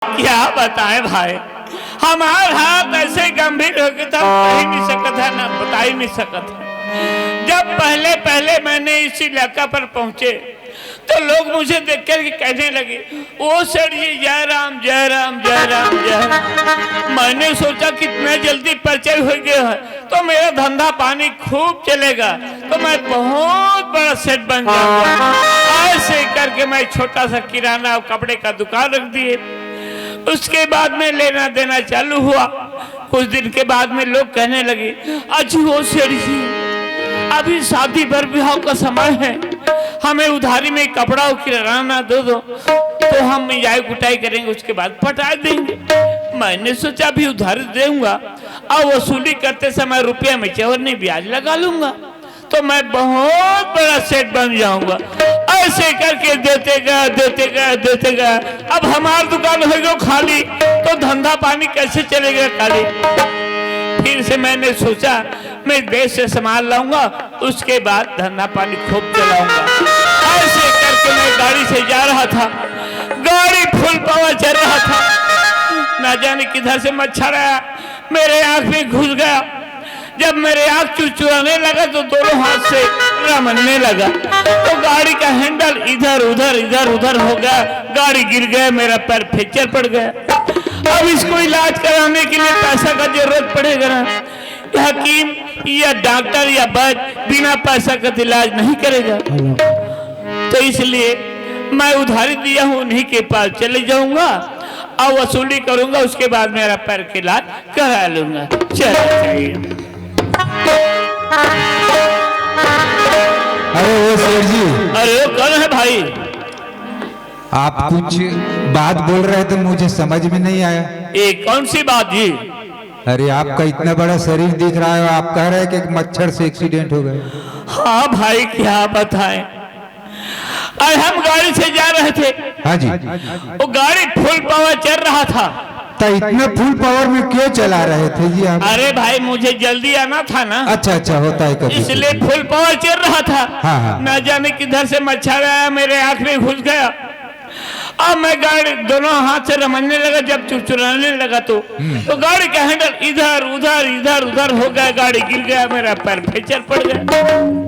क्या बताएं भाई, हमारा हाथ ऐसे गंभीर हो गया था, कह ही नहीं सकता था, ना बता ही नहीं सकता था। जब पहले पहले मैंने इस इलाका पर पहुंचे तो लोग मुझे देख कर के कहने लगे, ओ सर जी जय राम जय राम जय राम जय राम। मैंने सोचा कितना जल्दी परिचय हो गया है तो मेरा धंधा पानी खूब चलेगा, तो मैं बहुत बड़ा सेठ बन जाऊंगा। ऐसे करके मैं छोटा सा किराना और कपड़े का दुकान रख दिए। उसके बाद में लेना देना चालू हुआ। कुछ दिन के बाद में लोग कहने लगे, अच्छी हो सेठ जी अभी शादी पर ब्याह का समय है, हमें उधारी में कपड़ा और किराना दो तो हम मिजाई कुटाई करेंगे, उसके बाद पटा देंगे। मैंने सोचा अभी उधारी दूंगा और वसूली करते समय रुपया में चवरनी ब्याज लगा लूंगा तो मैं बहुत बड़ा सेठ बन जाऊंगा। ऐसे करके देते गया। अब हमारी दुकान हो गई खाली तो धंधा पानी कैसे चलेगा खाली। फिर से मैंने सोचा मैं देश से सामान लाऊंगा, उसके बाद धंधा पानी खूब चलाऊंगा। ऐसे करके मैं गाड़ी से जा रहा था, गाड़ी फुल पावर चल रहा था, ना जाने किधर से मच्छर आया मेरे आंख में घुस गया। जब मेरे आंख चुचुराने लगा तो दोनों हाथ से रमने लगा, तो गाड़ी का हैंडल इधर उधर हो गया, गाड़ी गिर गया, मेरा पैर फ्रैक्चर पड़ गया। अब इसको इलाज कराने के लिए पैसा का जरूरत पड़ेगा ना, हकीम या डॉक्टर या वैद्य बिना पैसा का इलाज नहीं करेगा। तो इसलिए मैं उधारी दिया हूँ, उन्हीं के पास चले जाऊंगा और वसूली करूंगा, उसके बाद मेरा पैर का इलाज करा लूंगा। चलिए। अरे वो सेठ जी, अरे वो कौन है भाई? आप कुछ बात बोल रहे थे मुझे समझ में नहीं आया। ये कौन सी बात जी? अरे आपका इतना बड़ा शरीर दिख रहा है, आप कह रहे हैं कि मच्छर से एक्सीडेंट हो गए। हाँ भाई क्या बताएं, आज हम गाड़ी से जा रहे थे। हाँ जी। वो गाड़ी फुल पावर चल रहा था। तो इतने फुल पावर में क्यों चला रहे थे जी आप? अरे भाई मुझे जल्दी आना था ना। अच्छा होता है कभी, इसलिए फुल पावर चल रहा था। हाँ। न जाने किधर से मच्छर आया मेरे आंख में घुस गया। अब मैं गाड़ी दोनों हाथ से रमने लगा, जब चुरचुराने लगा तो गाड़ी का हैंडल इधर उधर हो गया, गाड़ी गिर गया, मेरा पैर फ्रैक्चर पड़ गया।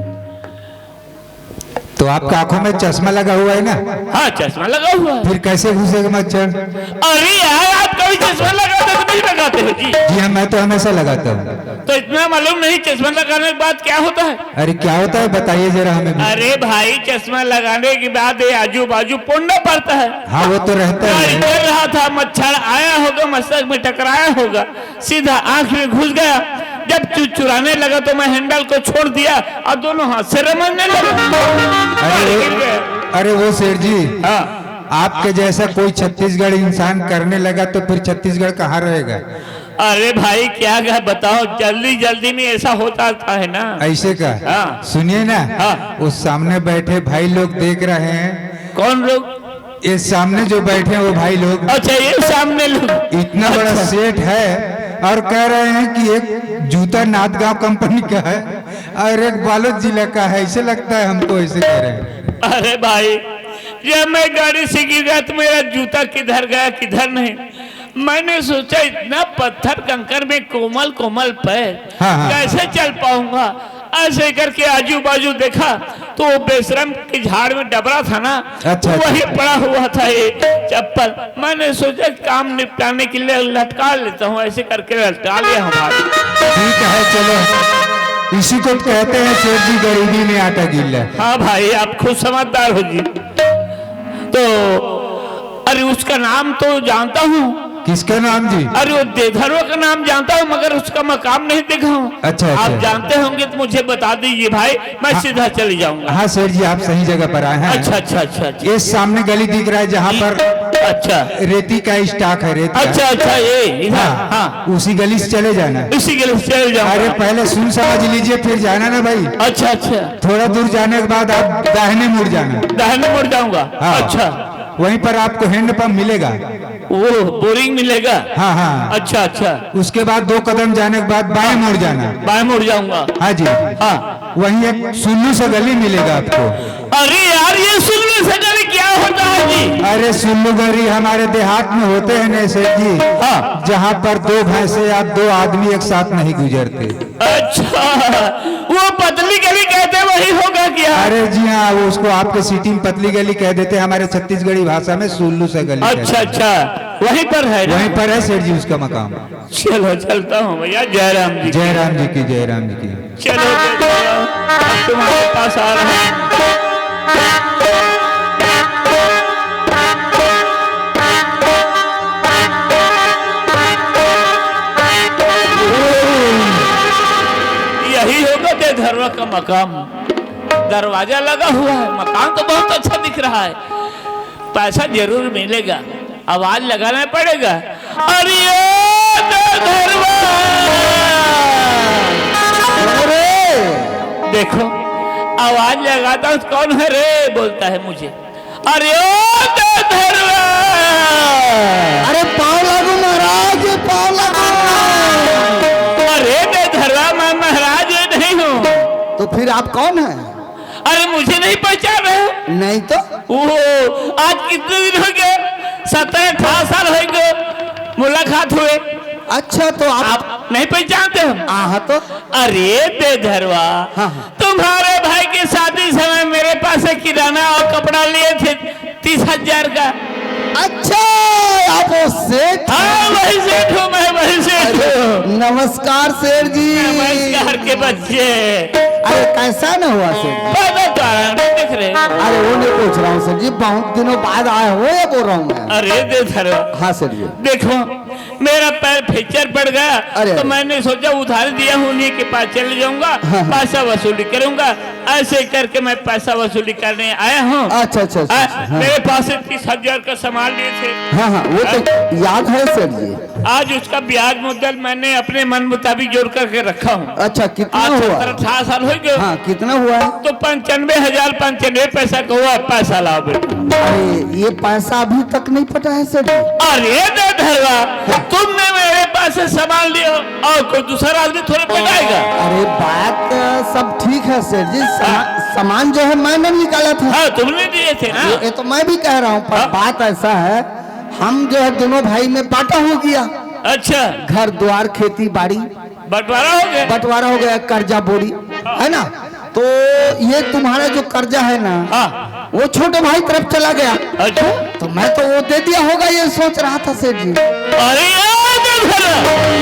तो आपका आंखों में चश्मा लगा हुआ है ना? हाँ चश्मा लगा हुआ है। फिर कैसे घुसेगा मच्छर? अरे यार आप कभी चश्मा लगाते हो नहीं लगाते हो जी? जी हाँ, मैं तो हमेशा लगाता हूँ। तो इतना मालूम नहीं चश्मा लगाने के बाद क्या होता है? अरे क्या होता है बताइए जरा हमें भी। अरे भाई चश्मा लगाने के बाद आजू बाजू पोड़ना पड़ता है। हाँ वो तो रहता है। चल रहा था, मच्छर आया होगा, मस्तक में टकराया होगा, सीधा आंख में घुस गया। जब चुराने लगा तो मैं हैंडल को छोड़ दिया और दोनों हाथ से रमने लगा। अरे वो सेठ जी, हाँ आपके जैसा कोई छत्तीसगढ़ इंसान करने लगा तो फिर छत्तीसगढ़ कहाँ रहेगा? अरे भाई क्या बताओ, जल्दी में ऐसा होता है ना। ऐसे का? हाँ। सुनिए ना, हाँ। उस सामने बैठे भाई लोग देख रहे हैं। कौन लोग? ये सामने जो बैठे हैं वो भाई लोग। अच्छा ये सामने लोग। इतना बड़ा सेठ है और कह रहे हैं कि एक जूता नाथगांव कंपनी का है और एक बालोद जिला का है, ऐसे लगता है हमको, ऐसे कह रहे हैं। अरे भाई जब मैं गाड़ी से गिर गया तो मेरा जूता किधर गया किधर नहीं। मैंने सोचा इतना पत्थर कंकर में कोमल पैर, हाँ। कैसे चल पाऊंगा। ऐसे करके आजू बाजू देखा तो वो बेशरम के झाड़ में डबरा था ना, अच्छा। वही पड़ा हुआ था ये चप्पल। मैंने सोचा काम निपटाने के लिए लटका लेता हूँ, ऐसे करके लटका लिया हमारे। ठीक है चलो, इसी को कहते हैं सेठ जी गरीबी में आटा गिल्ला। हाँ भाई आप खुद समझदार हो जी। तो अरे उसका नाम तो जानता हूँ। किसका नाम जी? अरे वो देधरवा का नाम जानता हूँ मगर उसका मकाम नहीं देखा हूँ। अच्छा। आप जानते होंगे तो मुझे बता दीजिए भाई, मैं सीधा चली जाऊंगा। हाँ सेठ जी आप सही जगह पर आए हैं। अच्छा। ये सामने गली दिख रहा है जहाँ पर अच्छा रेती का स्टॉक है, रेती का। अच्छा ये इधर। हाँ, उसी गली से चले जाना। इसी के लिए चल जाऊंगा। अरे पहले सुन समझ लीजिए फिर जाना ना भाई। अच्छा थोड़ा दूर जाने के बाद आप दाहिने मुड़ जाना। दाहिने मुड़ जाऊंगा। हाँ। अच्छा वहीं पर आपको हैंड पंप मिलेगा। वो बोरिंग मिलेगा। हाँ। अच्छा। उसके बाद 2 कदम जाने के बाद बाएं मुड़ जाना। बाएं मुड़ जाऊंगा। हाँ जी। हाँ वहीं एक सुन्नू सा गली मिलेगा आपको। अरे यार ये सुल्लू सगरी क्या होता है जी? अरे सुल्लूगरी हमारे देहात में होते हैं ना सेठ जी। हाँ। जहाँ पर दो भैंसे या दो आदमी एक साथ नहीं गुजरते। अच्छा, वो पतली गली कहते वही होगा क्या? अरे जी हाँ, वो उसको आपके सिटी में पतली गली कह देते हैं, हमारे छत्तीसगढ़ी भाषा में सुल्लू सा गली। अच्छा अच्छा, वहीं पर है ना? वहीं पर है सेठ जी उसका मकाम। चलो चलता हूँ भैया। जयराम जी, जयराम जी की, जयराम जी की। चलो अब तुम्हारे पास आ रहा हूँ। यही होगा बेधरवा का मकाम। दरवाजा लगा हुआ है, मकान तो बहुत अच्छा दिख रहा है। पैसा जरूर मिलेगा, आवाज लगाना पड़ेगा। अरे ओ बेधरवा! देखो आवाज लगाता हूँ, कौन है रे बोलता है मुझे। अरे ओ बेधरवा! अरे पाव लागू महाराज, पाव लागू। अरे बेधरवा, मैं महाराज नहीं हूँ। तो फिर आप कौन हैं? अरे मुझे नहीं पहचान रहे? नहीं तो ओह, आज कितने दिन हो गए? 17-18 साल हो गए मुलाकात हुए। अच्छा, तो आप नहीं पहचानते हम? हाँ तो अरे बेधरवा, हाँ। तुम्हारे भाई की शादी समय मेरे पास से किराना और कपड़ा लिए थे 30,000 का। अच्छा, आप वो सेठ? हाँ वही सेठ हूँ मैं, वही सेठ हूँ। नमस्कार सेठ जी। नमस्कार के बच्चे। अरे कैसा न हुआ सेठ जी? पैदा तो आ रहा, नहीं दिख रहे? अरे वो नहीं पूछ रहा हूँ सेठ जी, बहुत दिनों बाद आए हो ये बोल रहा हूँ मैं। अरे बेधरवा, हाँ सेठ जी। देखो मेरा पैर फ्रैक्चर पड़ गया, अरे तो मैंने सोचा उधार दिया हूँ उन्हीं के पास चले जाऊंगा, हाँ। पैसा वसूली करूंगा। ऐसे करके मैं पैसा वसूली करने आया हूँ। अच्छा अच्छा अच्छा, हाँ। मेरे पास से 30,000 का सामान लिए थे। हाँ हाँ, वो तो याद है सेठ जी। आज उसका ब्याज मुद्दल मैंने अपने मन मुताबिक जोड़ करके रखा हूँ। अच्छा, कितना आज हुआ? 17-18 साल हो गए। हाँ, कितना हुआ है? तो 95,095 पैसा का हुआ। पैसा लाओ बेटा। अरे ये पैसा अभी तक नहीं पटा है सेठ जी। अरे बेधरवा, तुमने मेरे पास से सामान लिया और कोई दूसरा आदमी थोड़े पटाएगा? अरे बात सब ठीक है सेठ जी, सामान जो है मैंने निकाला था। हाँ तुमने दिए थे ना? ये तो मैं भी कह रहा हूँ, पर हाँ। बात ऐसा है, हम जो है दोनों भाई में बांटा हो गया। अच्छा, घर द्वार खेती बाड़ी बंटवारा हो गया। बंटवारा हो गया, कर्जा बोरी है ना। तो ये तुम्हारा जो कर्जा है ना, हाँ। वो छोटे भाई तरफ चला गया। अच्छा, तो मैं तो वो दे दिया होगा ये सोच रहा था सेठ जी। अरे यार बेधरवा,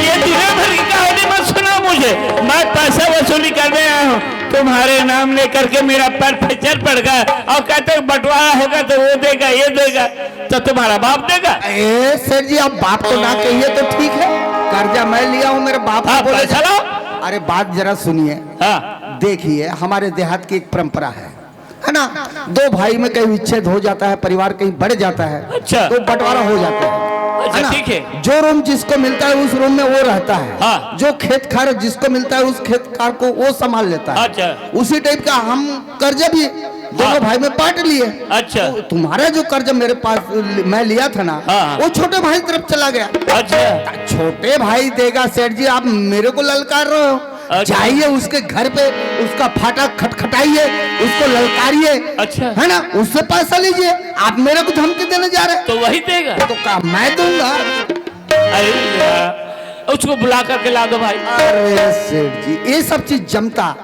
ये दुनिया भर की कहानी मत सुना मुझे। मैं पैसा वसूली करने आया हूँ, तुम्हारे नाम लेकर के मेरा पैर फ्रैक्चर पड़ गया और कहते बंटवारा होगा तो वो देगा ये देगा, तो तुम्हारा बाप देगा? ए सेठ जी, आप बाप को ना कहिए तो ठीक है, कर्जा मैं लिया हूँ, मेरे बाप हाँ, को बोले पैसा लाओ। अरे बात जरा सुनिए। हाँ देखिए, हमारे देहात की एक परंपरा है ना, दो भाई में कहीं विच्छेद हो जाता है, परिवार कहीं बढ़ जाता है, अच्छा। तो बंटवारा हो जाता है अच्छा, ना? ठीक है। जो रूम जिसको मिलता है उस रूम में वो रहता है। हाँ। जो खेत खार जिसको मिलता है उस खेत खार को वो संभाल लेता है। अच्छा। उसी टाइप का हम कर्जा भी दोनों हाँ। भाई में बांट लिए। अच्छा। तो तुम्हारा जो कर्जा मेरे पास मैं लिया था ना, हाँ। वो छोटे भाई की तरफ चला गया। अच्छा, छोटे भाई देगा सेठ जी, आप मेरे को ललकार रहे हो। अच्छा। जाइए उसके घर पे, उसका फाटक खटखटाइए, उसको ललकारिए, अच्छा। है ना, उससे पैसा लीजिए। आप मेरे को धमकी देने जा रहे हैं, तो वही देगा। तो का मैं दूंगा। अरे यार, उसको बुला करके ला दो भाई। अरे सेठ जी, ये सब चीज जमता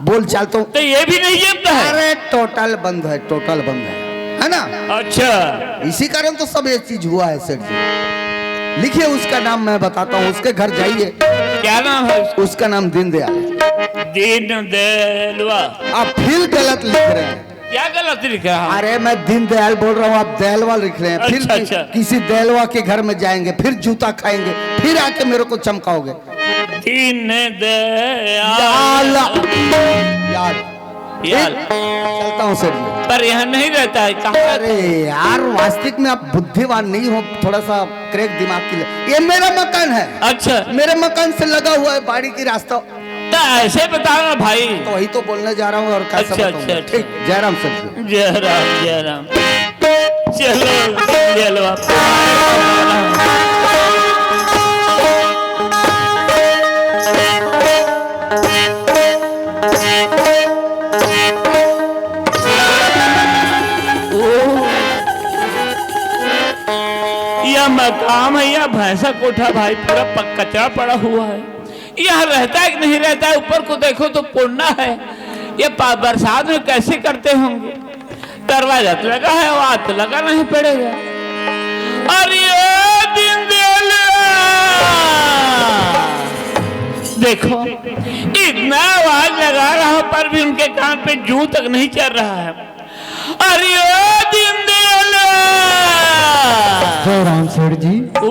बोल चाल तो ये भी नहीं जमता है? अरे टोटल बंद है, टोटल बंद है ना। अच्छा, इसी कारण तो सब ये चीज हुआ है सेठ जी। लिखिए उसका नाम, मैं बताता हूँ, उसके घर जाइए। क्या नाम है उसका? उसका नाम दीनदयाल है। दीनदयालवा। आप फिर गलत लिख रहे हैं। क्या गलत लिखा है? अरे मैं दीनदयाल बोल रहा हूँ, आप दयालवा लिख रहे हैं। फिर अच्छा, अच्छा। किसी दयालवा के घर में जाएंगे, फिर जूता खाएंगे, फिर आके मेरे को चमकाओगे। दीनदयाल। यार यार, चलता हूँ सर जी। पर यहाँ नहीं रहता है, कहाँ? अरे यार, वास्तविक में आप बुद्धिमान नहीं हो, थोड़ा सा क्रैक दिमाग के लिए। ये मेरा मकान है। अच्छा, मेरे मकान से लगा हुआ है बाड़ी की रास्ता। तो ऐसे बताओ ना भाई। तो वही तो बोलने जा रहा हूँ, और कैसा अच्छा, बताऊंगा। अच्छा, ठीक, जयराम सर जी। जय राम जय राम। चलो दीनदयालवा। भैया भैंसा कोठा भाई पूरा कचरा पड़ा हुआ है। यहाँ रहता है कि नहीं रहता है? ऊपर को देखो तो कोना है। ये बरसात में कैसे करते होंगे? दरवाजा तो लगा है, वहां तो लगा नहीं पड़ेगा। अरे दिन देखो इतना आवाज लगा रहा हूं पर भी उनके कान पे जूं तक नहीं चल रहा है। अरे दिन जय राम सेठ जी। ओ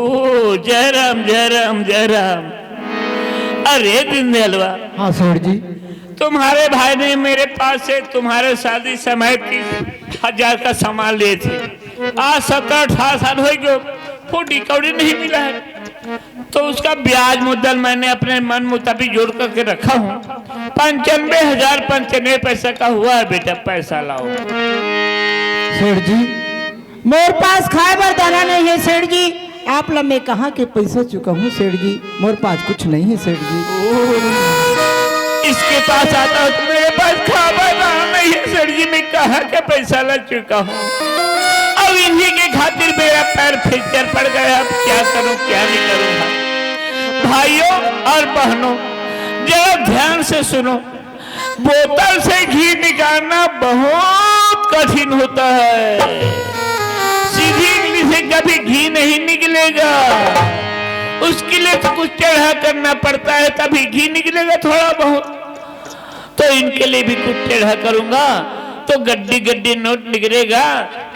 जय राम जय राम जय राम। अरे दीनदयालवा। हाँ सेठ जी। तुम्हारे भाई ने मेरे पास से तुम्हारे शादी समय 30,000 का सामान लिए थे। आज 17-18 साल हो गए, फूटी कौड़ी नहीं मिला है। तो उसका ब्याज मुद्दल मैंने अपने मन मुताबिक जोड़ करके रखा हूँ। 95,095 पैसा का हुआ है। बेटा पैसा लाओ। सेठ जी मोर पास खाए बर दाना नहीं है सेठ जी। आप ला मैं कहाँ के पैसा चुका हूँ सेठ जी। मोर पास कुछ नहीं है सेठ जी। इसके पास आता हूँ तो मेरे पास खावा नहीं है सेठ जी। मैं कहाँ के पैसा ला चुका हूँ। अब इन्हीं के खातिर मेरा पैर फ्रैक्चर पड़ गया। अब क्या करूँ क्या नहीं करूँ। भाइयों और बहनों जरा ध्यान से सुनो। बोतल से घी निकालना बहुत कठिन होता है। सीधी इंगली से कभी घी नहीं निकलेगा। उसके लिए तो कुछ चढ़ा करना पड़ता है तभी घी निकलेगा थोड़ा बहुत। तो इनके लिए भी कुछ चढ़ा करूंगा तो गड्डी गड्डी नोट निकलेगा।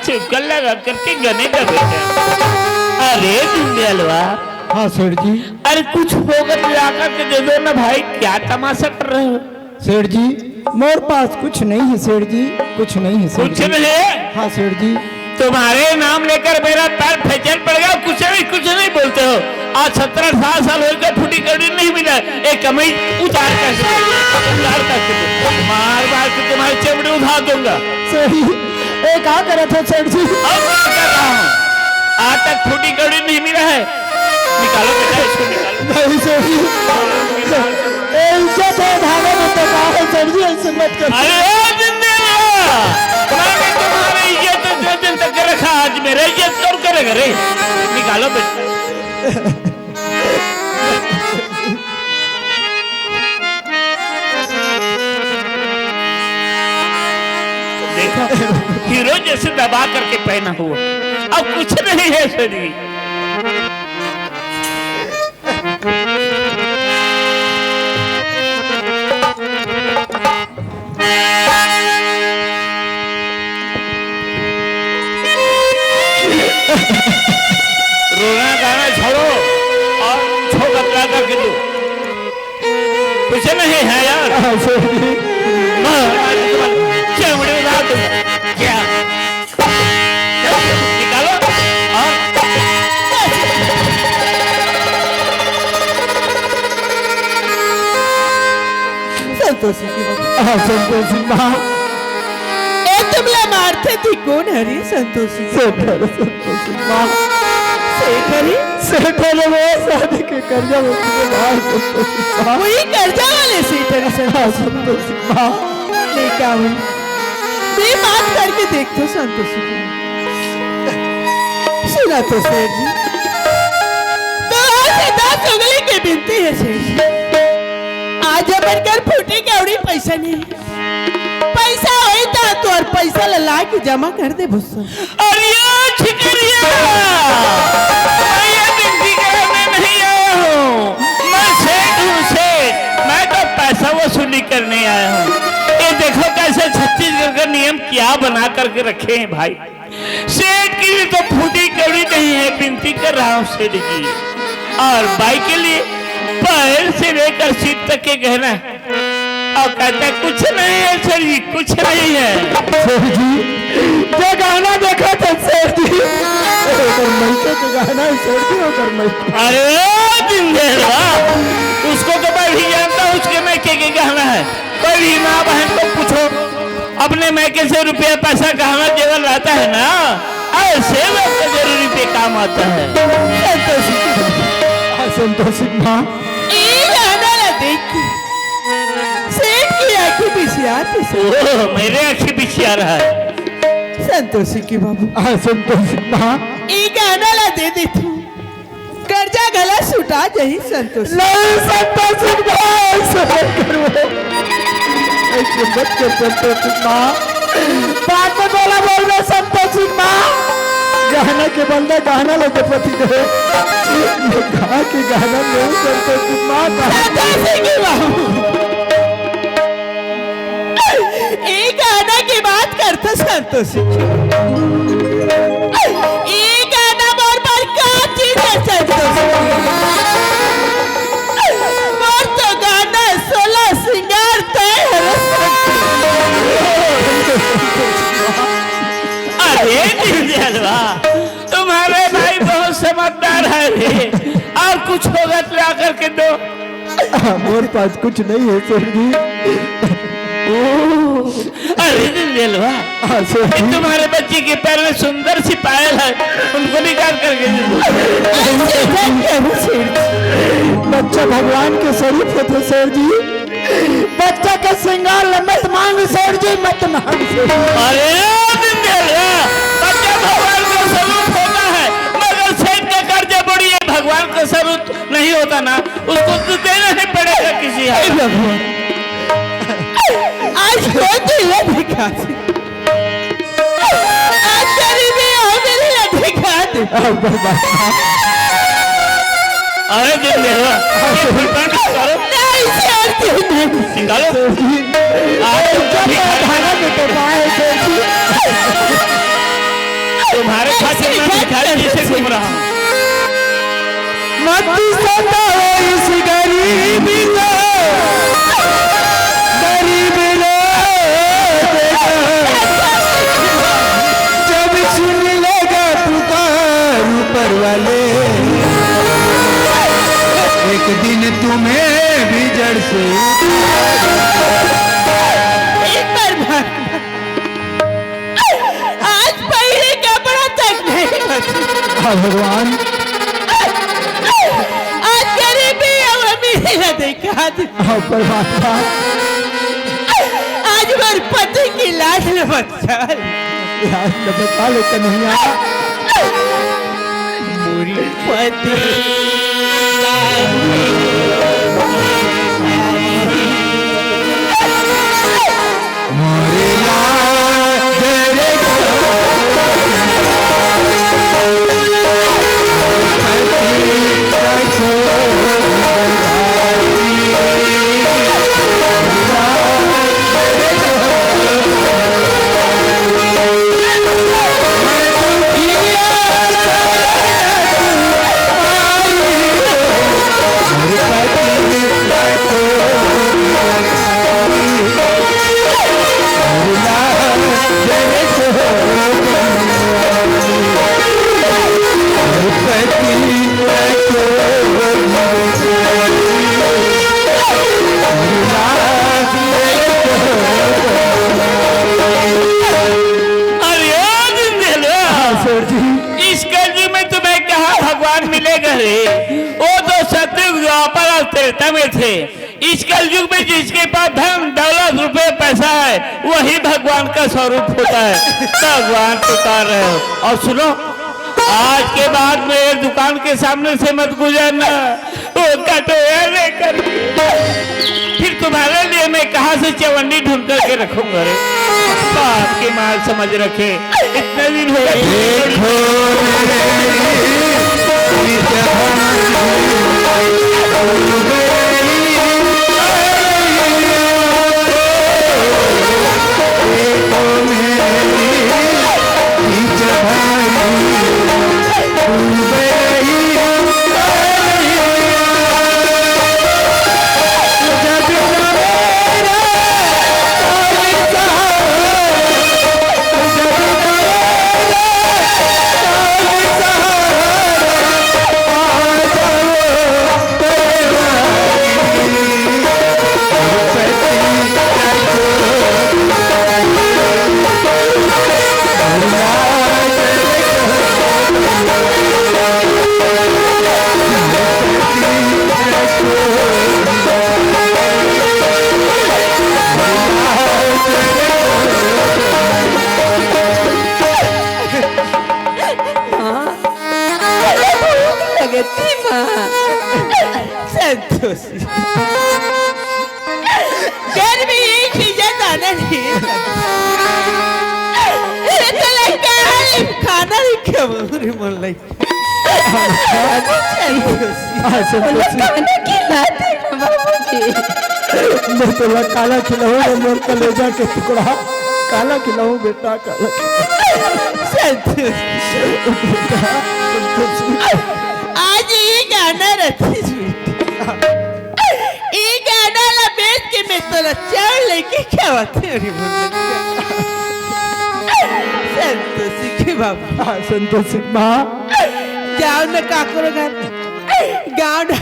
चिपकल लगा करके गने का बेटा। अरे दीनदयालवा। हाँ सेठ जी। अरे कुछ होगा तो आकर के दे दो ना भाई। क्या तमाशा कर रहे हो? सेठ जी मोर पास कुछ नहीं है सेठ जी। कुछ नहीं है सेठ कुछ जी। नहीं। हाँ सेठ जी। तुम्हारे नाम लेकर मेरा पैर फ्रैक्चर पड़ गया। कुछ नहीं बोलते हो। आज 17-18 साल हो गए, फूटी कौड़ी नहीं मिला। एक कमाई उतार कर मार के तुम्हारी चमड़ी उठा दूंगा। सेठ जी ये क्या करे थे सेठ जी? अब क्या कर रहा हूँ? आज तक फूटी कौड़ी नहीं मिला है। निकालो बेटा इसको निकालो। नहीं सेठ जी इज्जत है धागे में तो कहा है सेठ जी ऐसे मत कर। अरे दीनदयालवा मैंने तुम्हारी इज्जत इतने दिन तक रखा, आज मेरा इज्जत कौन करेगा रे? निकालो बेटा। देखो हीरो जैसे दबा करके पहना हुआ। अब कुछ नहीं है शरीर। रोना गाना छोड़ो और छो बतला करके दो। कुछ नहीं है यार। चमड़ी उड़ा दो। क्या निकालो और संतोषी की बात। हाँ संतोषी माँ। ए तुमला मारते थी कौन हरी? संतोषी संतोषी माँ। शेखरी सेठ वो शादी के कर्जा में बाहर संतोषी माँ। वही कर्जा वाले शेखरी संतोषी माँ। ले क्या हुई? मैं बात करके देखो संतोषी को। सुना तो सेठ जी तो आज 10 उंगली की बिनती है सेठ जी। आज बनकर फूटी कौड़ी पैसा नहीं। पैसा होता तो और पैसा ला के जमा कर दे भुस्सा। अरे छिकरिया मैं ये बिनती करने नहीं आया हूँ। मैं सेठ हूँ सेठ। मैं तो पैसा वसूली करने आया हूँ। ये देखो कैसे छत्तीसगढ़ का नियम क्या बना करके रखे हैं भाई। सेठ के लिए तो फूटी कौड़ी नहीं है। विनती कर रहा हूँ सेठ जी। और बाई के लिए पैर से लेकर सीट तक के गहना है। और कहता है कुछ नहीं है सर जी, कुछ नहीं है। सेठ जी जो गाना देखा था सेठ जी ओकर मैके के गाना है सेठ जी। ओकर मैके। अरे दीनदयालवा उसको तो मैं भी जानता हूँ। उसके मैके के गहना है। कोई भी माँ बहन को पूछो अपने मैके से रुपया पैसा गहना जेवर लाता है ना, ऐसे वक्त जरूरी पे काम आता है। संतोषी माँ। सेठ की आंखें बिछियाती ओह मेरे आंखें बिछिया रहा है। संतोषी की बाबू। हाँ संतोषी माँ। ये गाना ला दे दे तू लुटा जाही संतोष। नहीं संतोष भाई, ऐसे मत करो, ऐसे मत कर संतोष माँ, बात में बोला बोल रहे संतोष माँ। गहना के बंदा गहना लगे पति दे, ये कहा कि गहना नहीं संतोष माँ एक गाना की बात करता संतोष, एक गाना बार बार क्या चीज है संतोष? और तो गाना 16 सिंगार तय है। अरे निर्जलवा, तुम्हारे भाई बहुत समझदार है रे, और कुछ होगा तो आकर के दो। मोर पास कुछ नहीं है सर जी। अरे निर्जलवा, तुम्हारे बच्चे के पैर में सुंदर सी पायल है, उनको निकाल करके दे दो। बच्चा भगवान के स्वरूप होते सर जी, बच्चा का श्रृंगार मत मांग सर जी, मत मांग। अरे निर्जलवा, बच्चा भगवान का स्वरूप होता है, मगर सेठ का कर्जा बड़ी है, भगवान का स्वरूप नहीं होता ना, उसको तो देना ही पड़ेगा किसी हाल। आज होती है दिखा दे, आज गरीबी हो मेरी दिखा दे। अरे निर्जलवा, ये फुलपैंट निकालो, नहीं सर जी, निकालो। तुम्हारे खातिर मैं भिखारी जैसे घूम रहा हूँ। मत सताओ इस गरीबी को, गरीबी जब सुन लेगा पुकार ऊपर वाले, एक दिन तुम्हें भी जड़ से एक बार आज पहले कपड़ा तक नहीं बचा। भगवान आज गरीबी मेरा दिखा दे, परमात्मा आज मेरे पति की लाश में बचा यार बता ले कन्हैया, पूरी पति मोरे यार तेरे त्रेता में थे। इस कलयुग में जिसके पास धन दौलत रुपए पैसा है वही भगवान का स्वरूप होता है। भगवान पुकार रहे हो। और सुनो, आज के बाद मेरे दुकान के सामने से मत गुजरना, वो कटोया लेकर फिर तुम्हारे लिए मैं कहाँ से चवन्नी ढूंढ करके रखूंगा रे। बाप की माल समझ रखे, इतने दिन हो माँ संतोषी घर में ये चीजें दाना नहीं तो लगता है खाना नहीं खबर मन लग खाना खिलाते ना बाबूजी मैं तो काला खिलाऊं मोर कलेजा के टुकड़ा काला खिलाऊं बेटा काला आज ये गाना रखी ये गाना ला बेच के मैं तो चार लेके क्या बात है संतोषी के बाबा संतोषी माँ जाओ ना काकरो घर गाँव ना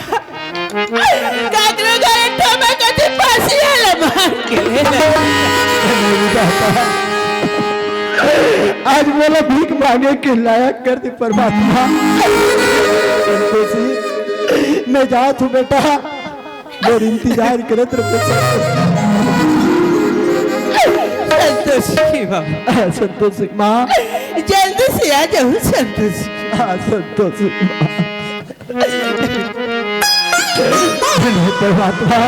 काकरो घर ठमा कते फांसी वाला मार के आज बोला भीख मांगे के लायक कर दे परमात्मा संतोषी मैं जात हूँ बेटा और इंतजार करत रहे संतोषी बाबा संतोषी माँ जल्दी से आ जाओ संतोषी संतोषी परमात्मा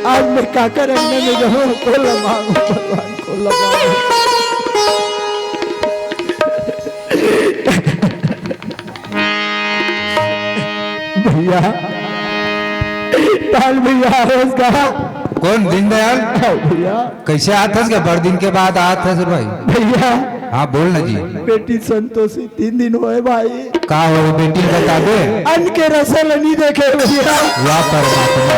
आज मैं काका रंगने में जाऊँ को मांगो भगवान को लगाओ भैया ताल भैया रोजगार कौन दीनदयाल? भैया कैसे आथस के बड़ दिन के बाद आथस भाई? भैया हाँ बोल ना जी। बेटी संतोषी 3 दिन हुए भाई का हो बेटी बता दे। अन्न के रसल नहीं देखे भैया वाह परमात्मा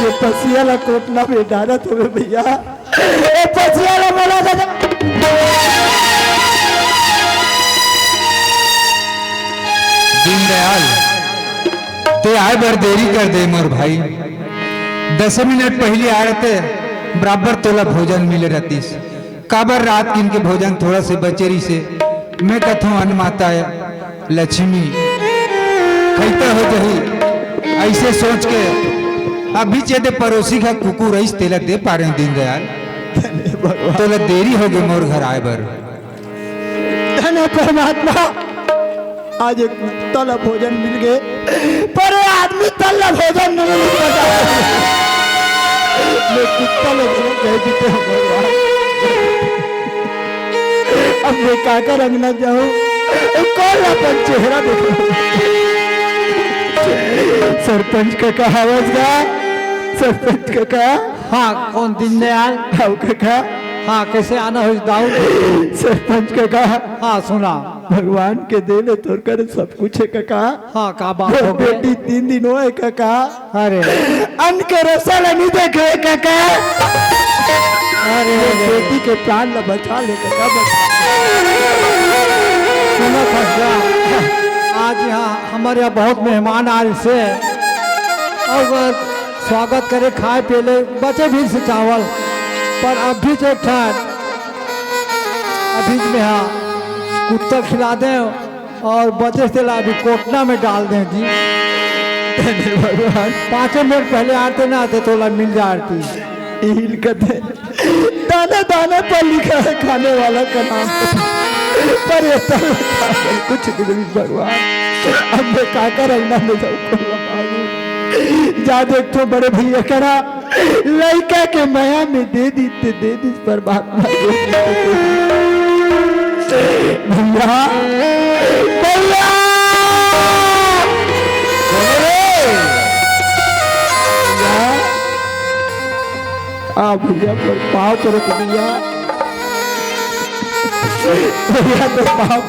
ये पसियाला कोटला में डारत हुए भैया ए पसियाला बोला दादा दीनदयाल ते आए बर देरी कर दे मोर भाई 10 मिनट पहले आ रहते बराबर तोला भोजन मिले रहतीस काबर रात किन के भोजन थोड़ा से बचेरी से मैं कथों अन्न माता लक्ष्मी कहता हो जही ऐसे सोच के अभी चेते पड़ोसी का कुकुर रईस तेला दे पा रहे दीनदयाल तोला देरी हो गई मोर घर आए बर धन्य परमात्मा आज एक तला भोजन मिल गए पर आदमी तला भोजन नहीं मिल पाता मैं कुत्ता लोग कह देते हैं भगवान अब मैं काका रंगना जाऊं कौन अपन चेहरा देखो सरपंच का कहावत गा सरपंच का कहा हाँ कौन दीनदयाल? हाउ का कहा हाँ कैसे आना हो दाऊ? सरपंच का कहा हाँ सुना भगवान के देले तोड़ कर सब कुछ है का कहा हाँ का बात हो गई? बेटी 3 दिन हुए का कहा अरे अन्न के रसल नहीं देखे का कहा अरे बेटी के प्राण ला बचा ले का सुनो खर्चा आज यहाँ हमारे यहाँ बहुत मेहमान आए से और स्वागत करे खाए पीले बचे भी से चावल पर अभी जो ठहर अभी में हाँ कुत्ता खिला दें और बचे से अभी कोटना में डाल दें जी भगवान 5 मिनट पहले आते ना आते तो मिल जाती हील कथे दाना दाना पर लिखा है खाने वाला का नाम पर ये तो कुछ नहीं भगवान अब मैं काका रंगना में जाऊँ जा देख तो बड़े भैया करा लड़का के माया में दे दी परमात्मा भैया भैया भैया पर पाँव तो रख भैया भैया तो पाँव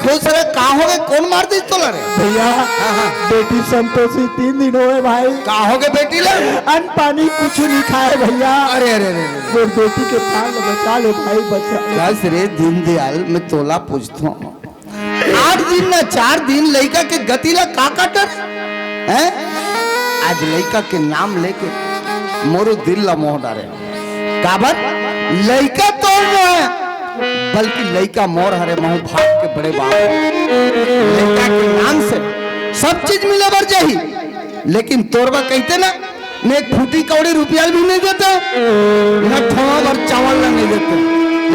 खुश रहे कहा हो गए कौन मार दी तोला रे भैया बेटी संतोषी 3 दिन हुए भाई कहा हो गए बेटी ले अन्न पानी कुछ नहीं खाए भैया अरे अरे अरे वो बेटी के प्राण बचा ले भाई बचा ले। बस रे दीनदयाल मैं तोला पूछता हूँ 8 दिन ना 4 दिन लड़का के गति ला का काटर हैं आज लड़का के नाम लेके मोरो दिल ला मोह डारे काबर लड़का तोड़ रहा है बल्कि लड़का मोर हरे महू भाग के बड़े बाप लड़का के नाम से सब चीज मिले बर जाही लेकिन तोरबा कहते ना मैं एक फूटी कौड़ी रुपया भी नहीं देते ना थोड़ा और चावल नहीं देते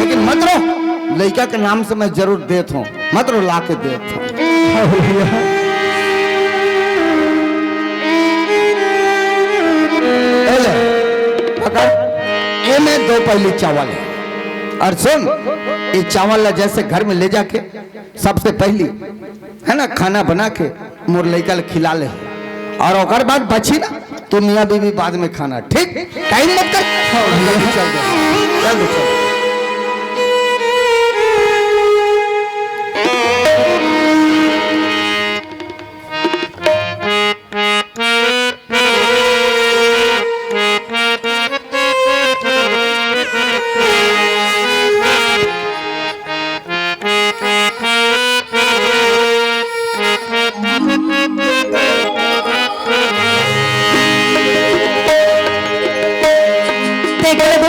लेकिन मत रहो लड़का के नाम से मैं जरूर देता हूँ मत रो ला के दे ये में 2 पहली चावल है और सुन ये चावल ला जैसे घर में ले जाके सबसे पहली है ना खाना बना के मोर लड़का खिला ले और ओकर बाद बची ना तो मियाँ बीवी बाद में खाना ठीक टाइम मत कर चल चल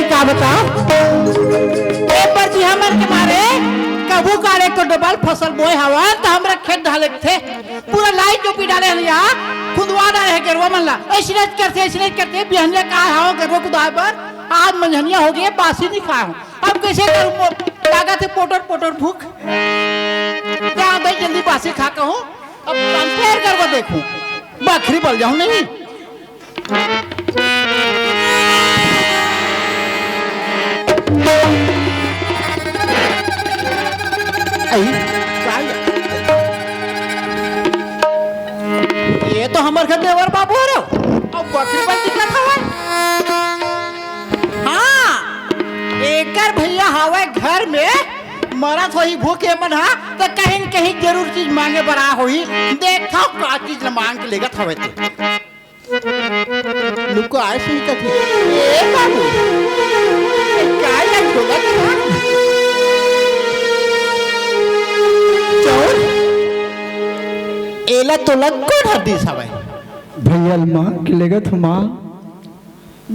का बताओ पेपर जी हमर के मारे कबू काले को डबल फसल बोए हवा तो हमरा खेत ढाले थे पूरा लाइट जो पी डाले हलिया खुदवा डाले है गरवा मनला ऐसे करते बिहनिया का हाओ गरवा खुदाए पर आज मंझनिया हो गई बासी नहीं खाऊं अब कैसे करूं लागत है पोटर भूख क्या भाई जल्दी बासी खा कहूं अब कंपेयर करवा देखूं बकरी बोल जाऊं नहीं ये तो हमारे घर देवर बाबू हो रहे हो अब बकरी बन दिखा था हाँ एकर भैया हवा घर में मरा थोड़ी भूखे मन हा तो कहीं न कहीं जरूर चीज मांगे बड़ा हुई देखा का चीज मांग के लेगा थवे लुको आए सही कथी ए बाबू क्या यार बोला चोर एला तो लग को हदी सवे भैया मांग के लेगा था माँ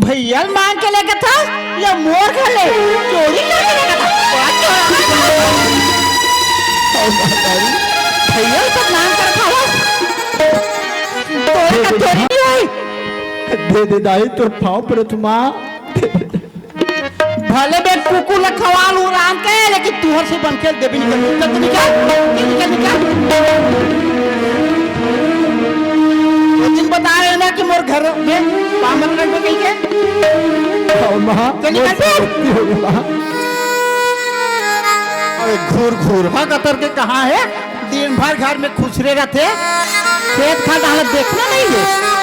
भैया मांग के लेगा था या मोर खले चोरी करके लेगा था भैया तो नाम कर खावा तोरे का चोरी नहीं हुई दे दाई तो पाँव पर तुम माँ भले बे कुकुर ले खवाल उड़ान के लेकिन तुहर से बन के देबी निकल निकल जिन बता रहे ना कि मोर घर में पामन रंग में गई के माँ अरे घूर हाँ कतर के कहाँ है दिन भर घर में खुसरे रहते खेत खाद हालत देखना नहीं है